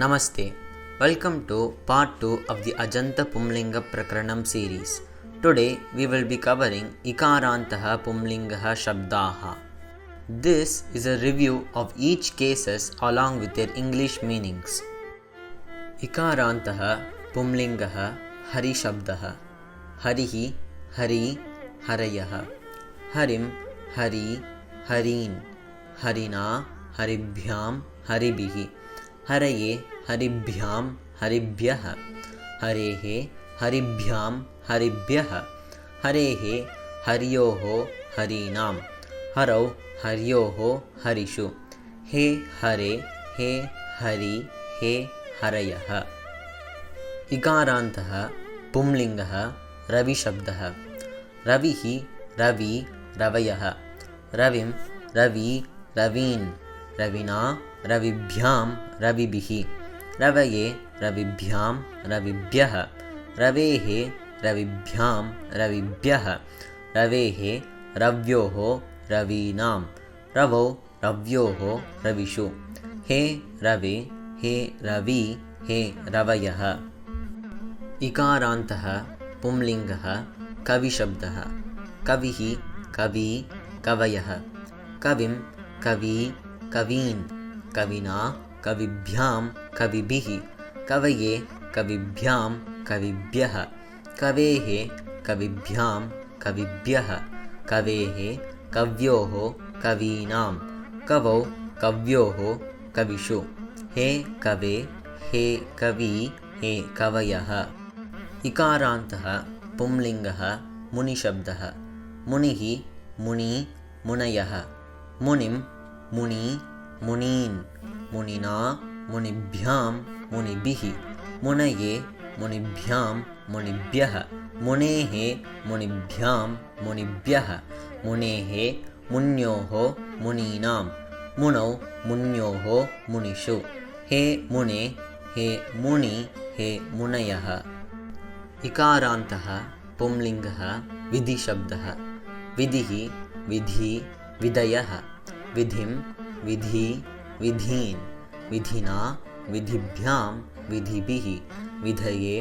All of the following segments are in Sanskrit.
Namaste. Welcome to part 2 of the Ajanta Pumlinga Prakaranam series. Today we will be covering Ikarantaha Pumlingaha Shabdaha. This is a review of each cases along with their English meanings. Ikarantaha Pumlingaha Hari Shabdaha. Harihi Hari Harayaha. Harim Hari Hareen. Harina Haribhyam Haribihi. हरये हरिभ्यां हरिभ्यः हरेः हरिभ्यां हरिभ्यः हरेः हर्योः हरीणां हरौ हर्योः हरिषु हे हरे हे हरि हे हरयः। इकारान्तः पुंलिङ्गः रविशब्दः। रविः रवि रवयः रविं रवि रवीन् रविना रविभ्यां रविभिः रवये रविभ्यां रविभ्यः रवेः रविभ्यां रविभ्यः रवेः रव्योः रवीणां रवौ रव्योः रविषु हे रवे हे रवि हे रवयः। इकारान्तः पुंलिङ्गः कविशब्दः। कविः कवि कवयः कविं कवि कवीन् कविना कविभ्यां कविभिः कवये कविभ्यां कविभ्यः कवेः कविभ्यां कविभ्यः कवेः कव्योः कवीनां कवौ कव्योः कविषु हे कवे हे कवि हे कवयः। इकारान्तः पुंलिङ्गः मुनिशब्दः। मुनिः मुनि मुनयः मुनिं मुनि मुनीन् मुनिना मुनिभ्यां मुनिभिः मुनये मुनिभ्यां मुनिभ्यः मुनेः मुनिभ्यां मुनिभ्यः मुनेः मुन्योः मुनीनां मुनौ मुन्योः मुनिषु हे मुने हे मुनि हे मुनयः। इकारान्तः पुंलिङ्गः विधिशब्दः। विधिः विधि विधयः विधिं विधि विधीन् विधिना विधिभ्यां विधिभिः विधये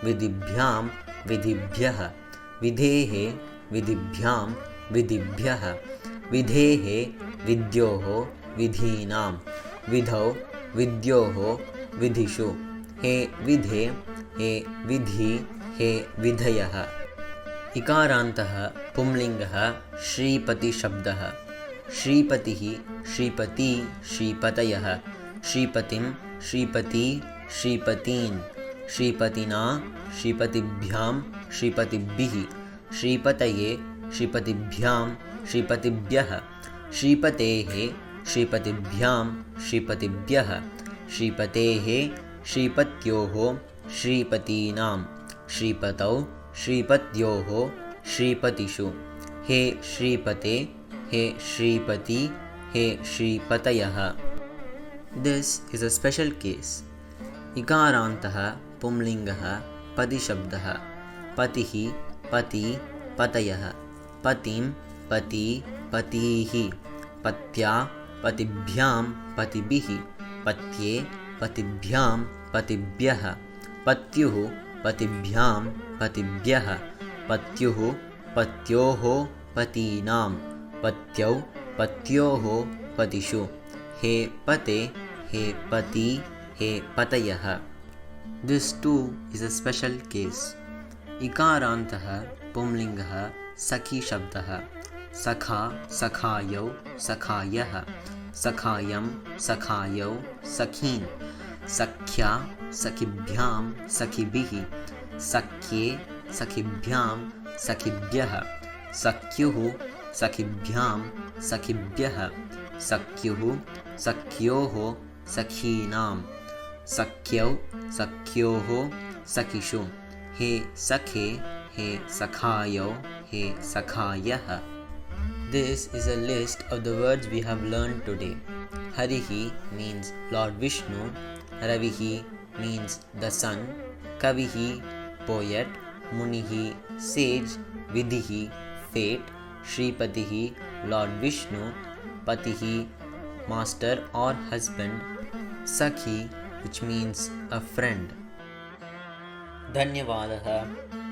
विधिभ्यां विधिभ्यः विधेः विधिभ्यां विधिभ्यः विधेः विद्योः विधीनां विधौ विद्योः विधिषु हे विधे हे विधि हे विधयः। इकारान्तः पुंलिङ्गः श्रीपतिशब्दः। श्रीपतिः श्रीपति श्रीपतयः श्रीपतिं श्रीपति श्रीपतीन् श्रीपतिना श्रीपतिभ्यां श्रीपतिभिः श्रीपतये श्रीपतिभ्यां श्रीपतिभ्यः श्रीपतेः श्रीपतिभ्यां श्रीपतिभ्यः श्रीपतेः श्रीपत्योः श्रीपतीनां श्रीपतौ श्रीपत्योः श्रीपतिषु हे श्रीपते हे श्रीपति हे श्रीपतयः। This is a special case. इकारान्तः पुंलिङ्गः पतिशब्दः। पतिः पति पतयः पतिं पति पतीः पत्या पतिभ्यां पतिभिः पत्ये पतिभ्यां पतिभ्यः पत्युः पतिभ्यां पतिभ्यः पत्युः पत्योः पतीनां पत्यौ पत्योः पतिषु हे पते हे पति हे पतयः। This too is a special case. इकारान्तः पुंलिङ्गः सखी शब्दः। सखा सखायौ सखायः सखायं सखायौ सखीन् सख्या सखिभ्यां सखिभिः सख्ये सखिभ्यां सखिभ्यः सख्युः सखिभ्यां सखिभ्यः सख्युः सख्योः सखीनां सख्यौ सख्योः सखिषु हे सखे हे सखायौ हे सखायः। This is a list of the words we have learned today. Harihi means Lord Vishnu, Ravihi means the sun, Kavihi poet, Munihi sage, Vidhihi fate, Shripatihi Lord Vishnu, Patihi master or husband, Sakhi which means a friend. धन्यवादः.